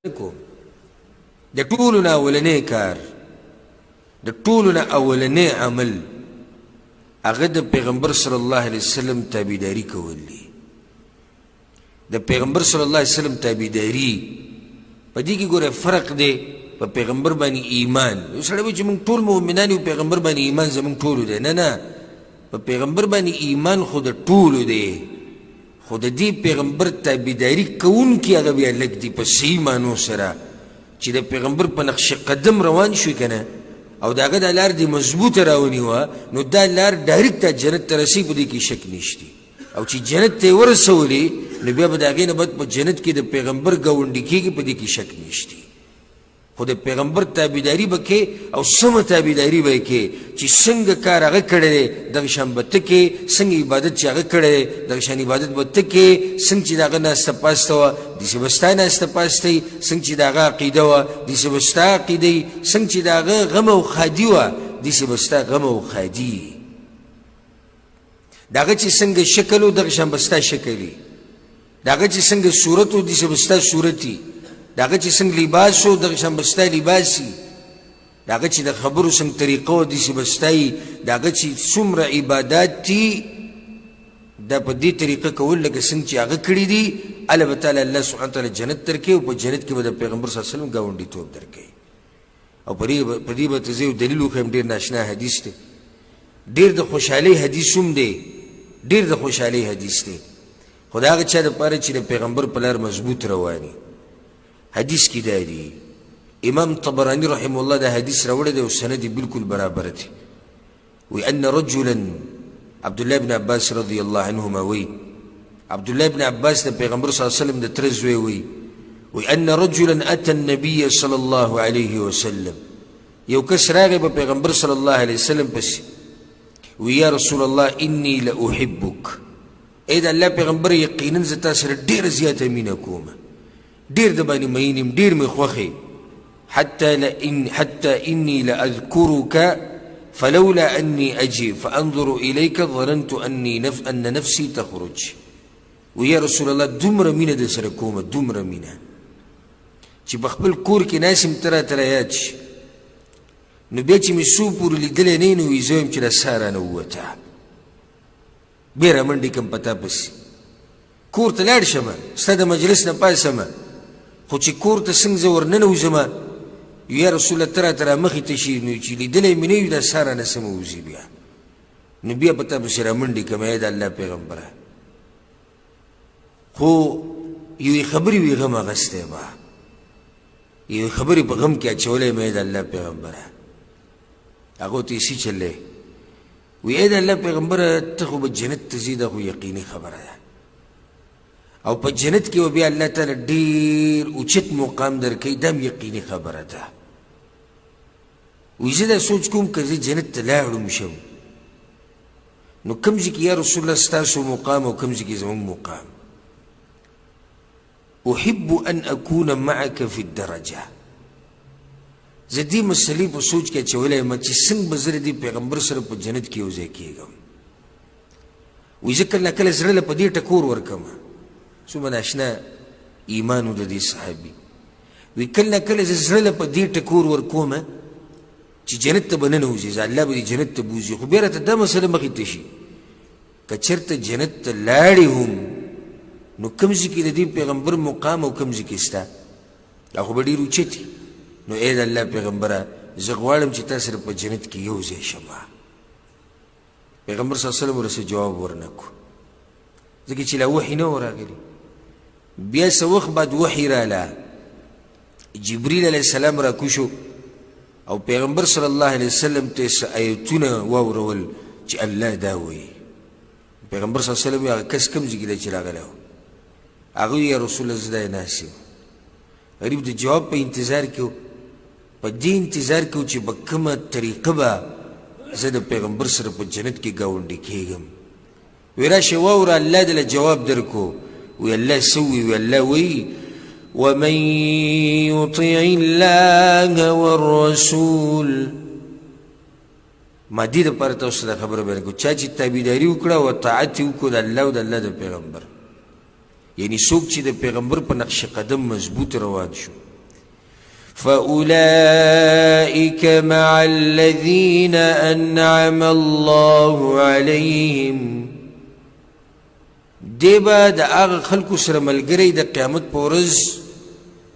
د ټولو نه اولنی کار د ټولو نه اولنی عمل هغه د پیغمبر صلی الله علیه وسلم تابعداري کول دي. د پیغمبر صلی الله علیه وسلم تابعداري په دې کې ګوره فرق دی په پیغمبر باندې ایمان. یو سړی وایي چې موږ ټول مؤمنان یو، پیغمبر باندې ایمان زموږ ټولو دی. نه، په پیغمبر باندې ایمان خو د ټولو دی، خو د دې پیغمبر تابعداري کوونکي هغه بیا لږ دي په صحیح معنو سره، چې د پیغمبر په نقش قدم روان شوي که نه، او د هغه دا لار دې مضبوطه راونیوه، نو دا لار ډایرکټ ته جنت ته رسي، په دې کې شک نشتی. او چې جنت ته یې ورسولې نو بیا به د هغې نه بعد په جنت کې د پیغمبر ګاونډي کېږي، په دې کې شک نشتی. خو د پیغمبر تابعداري به کې او سمه تابعداري به یې کې چې څنګه کار هغه کړی دی دغه شان به ته کې، څنګه عبادت چې هغه کړی دی دغه شان عبادت به ته کې، څنګه چې د هغه ناسته پاسته وه داسې به ستا ناسته پاسته وي، څنګه چې د هغه عقیده وه داسې به ستا عقیده وي، څنګه چې د هغه غم او ښادي وه داسې به ستا غم او ښادي وي، د هغه چې څنګه شکل و دغه شان به ستا شکل وي، د هغه چې څنګه صورت و داسې به ستا صورت وي، د هغه چې څنګه لباس و دغه شان به ستا لباس وي، د هغه چې د خبرو څنګه طریقه و داسې به ستا وي، د هغه چې څومره عبادات دي دا په دې طریقه کول لکه څنګه چې هغه کړي دي، الله به تعالی الله سبحانه وتعالی جنت درکوي، او په جنت کې به د پیغمبر صلی الله علیه وسلم ګاونډیتوب درکوي. او په دې به ته زه یو دلیل وښیم، ډېر ناشنا حدیث دی، ډېر د خوشحالۍ حدیث هم دی، ډېر د خوشحالۍ حدیث دی، خو د هغه چا دپاره چې د پیغمبر په لار مضبوط رواني. حدیث کی دا دی، امام طبرانی رحمه الله دا حدیث راوړی دی او سند یې بالکل برابر دی. وی ان رجلا عبدالله بن عباس رضی الله عنهما وی، عبدالله بن عباس د پیغمبر صلی الله علیه وسلم د تره زوی وی ان رجلا اتى النبي صلی الله علیه وسلم، یو کس راغی به پیغمبر صلی الله علیه وسلم پسې، وی یا رسول الله انی لاحبک، ای د الله پیغمبر یقینا زه تا سره ډېره زیاته مینه کوم، ډېر د باندې مین یم، ډېر مې خوښې، حتى إني لأذكرك فلولا أني أجي فأنظر إليك ظننت أن نفسي تخرج. ويا رسول الله دومره مینه در سره کومه، دومره مینه چې په خپل کور کې ناست یم ته راته رایاد شي، نو بیا چې مې څو پورې لیدلی نه یې نو وایي زه وایم چې دا ساه رانه ووته، بیا رامنډې کړم په تا پسې، کور ته لاړ شمه ستا د مجلس نه پاسمه، خو چې کور ته څنګه زه ورننوځمه یا رسول الله ته راته رامخې ته شي، نو چې لیدلی مې نه وي دا ساه رانه سمه وځي، بیا نو بیا په تا پسې رامنډې کړم ای د الله پیغمبره. خو یوې خبرې وي غم اخیستی به، یوې خبرې په غم کې اچولی یم ای د الله پیغمبره. هغه ورته یې چلی وی ای د الله پیغمبره ته خو به جنت ته ځې، دا خو یقیني خبره ده، او په جنت کې به بیا الله تعالی ډېر اوچت مقام درکوي، دا هم یقیني خبره ده. وی زه دا سوچ کوم که زه جنت ته لاړم شم نو کوم ځای کې یا رسول الله ستاسو مقام او کوم ځای کې زموږ مقام. احب ان اکون معک فی الدرجه، زه دې مسلې په سوچ کې اچولی یم چې څنګه به زه د دې پیغمبر سره په جنت کې یو ځای کېږم. وی زه کله کله زړه له په دې ټکور ورکوم، څومره ناشنا ایمان و د دې صحابي، وی کله کله زه زړه له په دې ټکور ورکوم چې جنت ته به ننوځي، زه الله به دې جنت ته بوځي، خو بیا راته دا مسله مخې ته شي که چېرته جنت ته لاړې هم نو کوم ځای کې د دې پیغمبر مقام او کوم ځای کې ستا، دا خو به ډېر اوچت وي، نو ای د الله پیغمبره زه غواړم چې تا سره په جنت کې یو ځای شم. پیغمبر صلی الله علیه وسلم ورسې جواب ورنه کړو، ځکه چې لا وحي نه و راغلی. بیا څه وخت بعد وحي راله، جبریل علیه السلام راکوشو او پیغمبر صلی الله علیه وسلم ته څه ایتونه واورول چې الله دا وایي. پیغمبر صلی الله علیه وسلم هغه کس کوم ځای کې دی چې راغلی و، هغه یا رسول الله زه دا ناست یم. غریب د جواب په انتظار کې و، په دې انتظار کې و چې په کومه طریقه به زه د پیغمبر سره په جنت کې ګاونډي کېږم. وی راشه واوره الله دله جواب درکو، وی الله سوي، وی الله وی ومن يطع الله والرسول، ما دې دپاره تاسو دا خبره بیان کړو، چا چې تابعداري وکړه او اطاعت یې وکړو د الله او د الله د پیغمبر، یعنی څوک چې د پیغمبر په نقش قدم مضبوط روان شو فأولئك مع الذين أنعم الله عليهم دیبا دا آغا خلقو سر ملگری دا قیامت پورز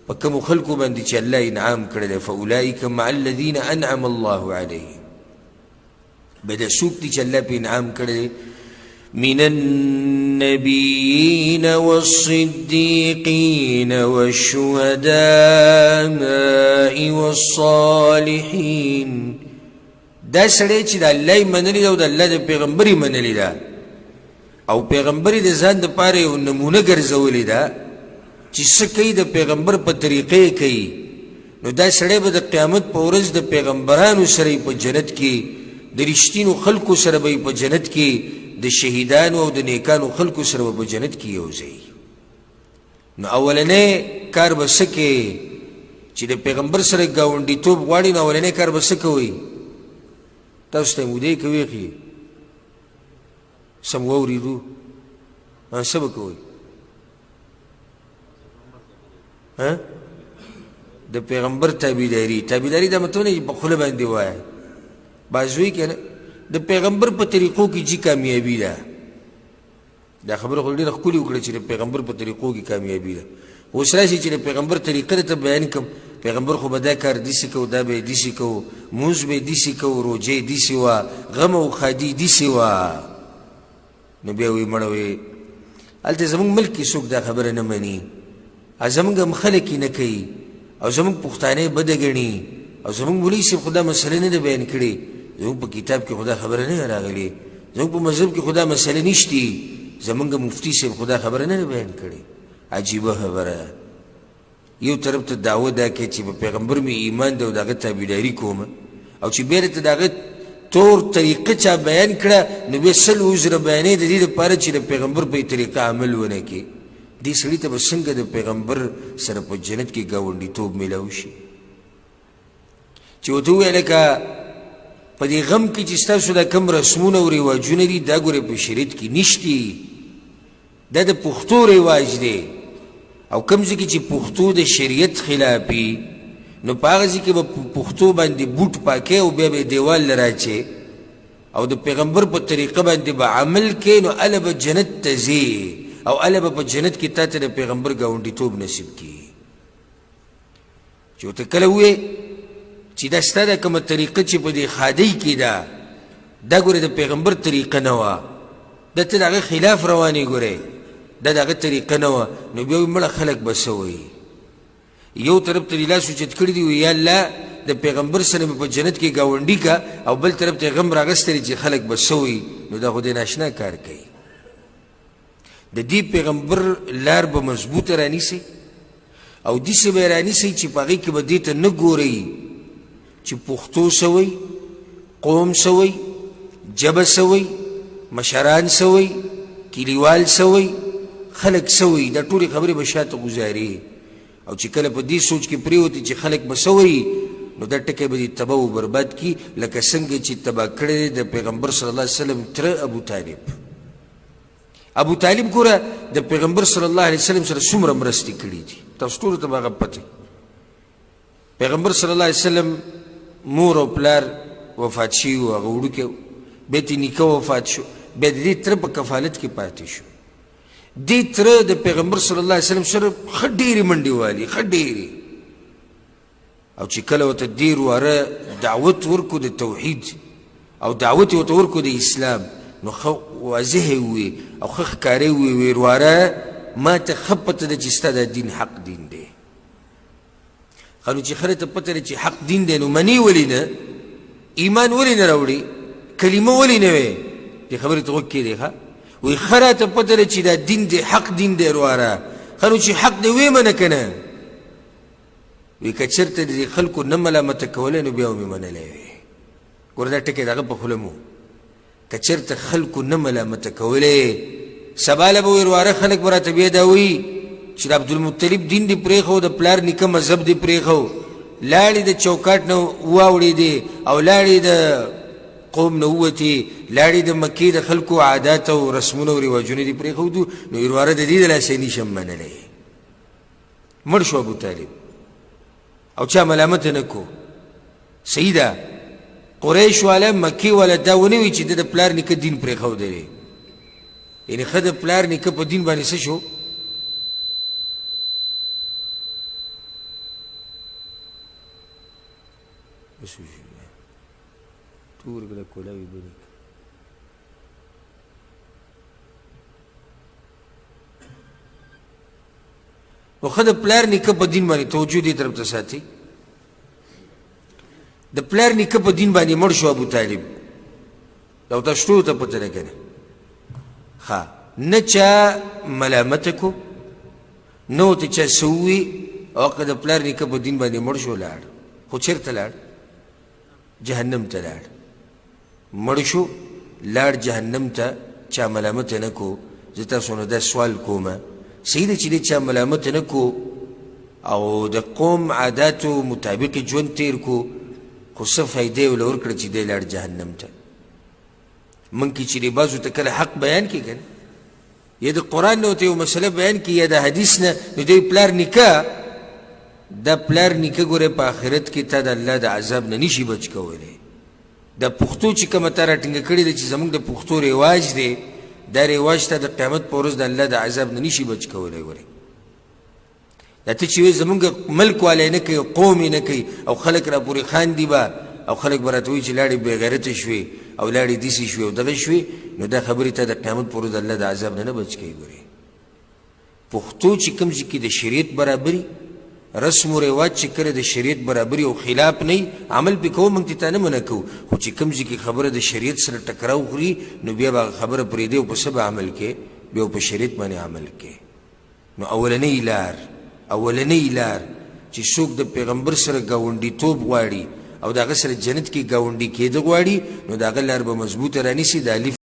پا کمو خلقو باندی چا اللہ انعام کرده فأولئك مع الذين أنعم الله عليهم بدا سوک دی چا اللہ پی انعام کرده من النبيين والصديقين والشهداء والصالحين دا سڑے چی دا اللہ منلی دا و دا اللہ دا پیغمبری منلی دا او پیغمبری دا زان دا پاره و نمونه گرزولی دا چی سکی دا پیغمبر پا طریقے کئی نو دا سڑے با دا قیامت پا ورز دا پیغمبرانو سرائی پا جنت کی دا رشتینو خلقو سر بای پا جنت کی دا شہیدانو او دا نیکانو خلقو سر با پا جنت کی یوزئی نو اولنے کار بسکے چی دا پیغمبر سر گاوندی توب غواری نو اولنے کار بسکوئی تاوستا مودے کوئی خی سمووری دو سبکوئی دا پیغمبر تابیداری دا متونے بخول باندی ہوا ہے بازوئی کہ دا پیغمبر پا طریقوں کی جی کامیابی دا خبر خود دیر خکولی اکڑا چی دا پیغمبر پا طریقوں کی کامیابی دا وسرا سی چی دا پیغمبر طریقہ دا بیان کم پیغمبر خو بدا کار دیسی کو دا بے دیسی کو موز بے دیسی کو روجے دیسی وا غم و خادی دیسی وا نبیوی مڑوی علتا زمان ملکی سوک دا خبر نمانی زمان گم خلقی نکی او زمان پختانے بدگنی او زمان مولی سے خدا مسئلہ ندا بیان کری زمان پا کتاب کی خدا خبر نہیں راغلی زمان پا مذہب کی خدا مسئلہ نشتی زمان گا مفتی سے خدا خبر ندا بیان کری عجیبہ خبر ہے یو طرف تا دعوت دا که چی پا پیغمبر می ایمان دا و داغت تابیداری کوم او چی بیرت داغت طور طریقہ چا بیان کرا نبی سل عذر بیانی دا دی دا پارا چی دا پیغمبر پا طریقہ عمل ہونے کی دی سلی تا بسنگ دا پیغمبر سر پا جنت کی گاوندی توب ملاوشی چی وہ توی لکا پا دی غم کی چستا سو دا کم رسمون و رواجون دی دا گوری پا شریعت کی نشتی دا دا پختو رواج دی او کمزی کی چی پختو دا شریعت خلافی نو پاغذی که با پختو باندی بوٹ پاکے او بیا بیا دیوال لراچے او دا پیغمبر پا طریقہ باندی با عمل کے نو علا جنت تزی او علا پا جنت کی تا تا دا پیغمبر گاوندی توب نصیب کی چو تکلوئے چی دا ستا دا کم طریقہ چی پا دی خادی کی دا گوری دا پیغمبر طریقہ نوا دا تا دا خلاف روانی گوری دا طریقہ نوا نو بیاوی مڑا خلق بسوئی یو طرف تا دیلا سوچت کردی وی یا اللہ دا پیغمبر سنم پا جنت کی گاوندی کا او بل طرف تا غم راگستری چی خلق بسوئی نو دا خود ناشنا کار کئی دا دی پیغمبر لار با مضبوط رانی سی او دی سی بیرانی سی چی پاگی که با دیتا نگو رئی چی پختو سوئی قوم سوئی جب سوئی مشران سوئی کلیوال سوئی خلق سوئی دا طوری خبری بشات گزاری او چی کل پا دی سوچ کی پریوتی چی خلق بسوئی نو دا ٹکے با دی تبا و برباد کی لکا سنگی چی تبا کردے دا پیغمبر صلی اللہ علیہ وسلم تر ابو طالب کورا دا پیغمبر صلی اللہ علیہ وسلم سر سمر مرستی کردی دی تاستور تبا غبتی پیغمبر صلی اللہ علیہ وسلم مور و پلار وفات شیو اغوڑو کے بیتی نکا وفات شو بیت دی تر پا کفالت کی پاتی شو دی تر دا پیغمبر صلی اللہ علیہ وسلم سر خدیری مندی والی خدیری او چی کلو تا دیر وارا دعوت ورکو دا توحید او دعوت ورکو دا اسلام نو واضح ہوئی او خخ کاری ہوئی ویروارا ما تا خبت دا چستا دا دین حق دین دے خانو چی خرط پتر چی حق دین دے نو منی ولی نا ایمان ولی نا روڑی کلمہ ولی نوے دی خبری تو غکی دیکھا وی خرط پتر چی دا دین دے حق دین دے روارا خانو چی حق دے وی منکنا وی کچرت دی خلقو نملامت کولے نو بیاو می منلے وی گوردا ٹکے دا غب خلمو کچرت خلقو نملامت کولے سبالا بوی روارا خلق برا تبیه داوی چی دا عبدالمطلب دین دی پریخو دا پلار نکا مذہب دی پریخو لاڑی دا چوکاٹ نو واوڑی دی او لاڑی دا قوم نووتی لاڑی دا مکی دا خلقو عادات و رسمون و رواجون دی پریخو دو نو اروارا دا دی دا لاسینی شمانا لے مرشو ابو طالب او چا ملامت نه کو صحیح ده قریش والا مکی والا دا ونه وی چې د پلار نیکه دین پرېښودی یعنی ښه د پلار نیکه په دین باندې څه شو تور کله کولاوي بری نو ښه د پلار نیکه په دین باندې توجه دې طرف ته ساتي د پلار نیکه په دین باندې مړ شو ابو طالب لو تاسو ټولو ته پته ده که نه ښه نه چا ملامته کو نه ورته چا څه ووي او که د پلار نیکه په دین باندې مړ شو لاړ خو چېرته لاړ جهنم ته لاړ مړ شو لاړ جهنم ته چا ملامته نه کو زه تاسو نه دا سوال کومه صحیح ده چې دی چا ملامت نه کو او د قوم عاداتو مطابق ژوند تیر کو خو څه فایده یې ورله ورکړه چې دی لاړ جهنم ته موږ کې چې دی بعضو ته کله حق بیان کړي که نه یا د قرآن نه ورته یو مسله بیان کړي یا د حدیث نه نو دی پلار نیکه دا پلار نیکه ګوره په آخرت کې تا د الله د عذاب نه نشي بچ کولی د پښتو چې کومه تا راټینګه کړې ده چې زموږ د پښتو رواج دی دا رواج ته د قیامت په ورځ د الله د عذاب نه نشي بچ کولی ګورې دا ته چې وایي زموږ ملک والی نه کوي قوم یې نه کوي او خلک را پورې خاندي به او خلک به راته وایي چې لاړې بېغیرته شوې او لاړې داسې شوې او دغه شوې نو دا خبرې ته د قیامت په ورځ د الله د عذاب نه نه بچ کوي ګورې پښتو چې کوم ځای کې د شریعت برابري رسم و رواج چې کله د شریعت برابري او خلاف نه عمل پې کوو موږ ته نه منع کوو خو چې کوم ځای کې خبره د شریعت سره ټکراو خوري نو بیا به خبره پرېږدي او په څه به عمل کې بیا په شریعت باندې عمل کې نو اولنۍ لار چې څوک د پیغمبر سره ګاونډیتوب غواړي او د هغه سره جنت کې ګاونډي کېده غواړي نو د هغه لار به مضبوطه رانیسي د الف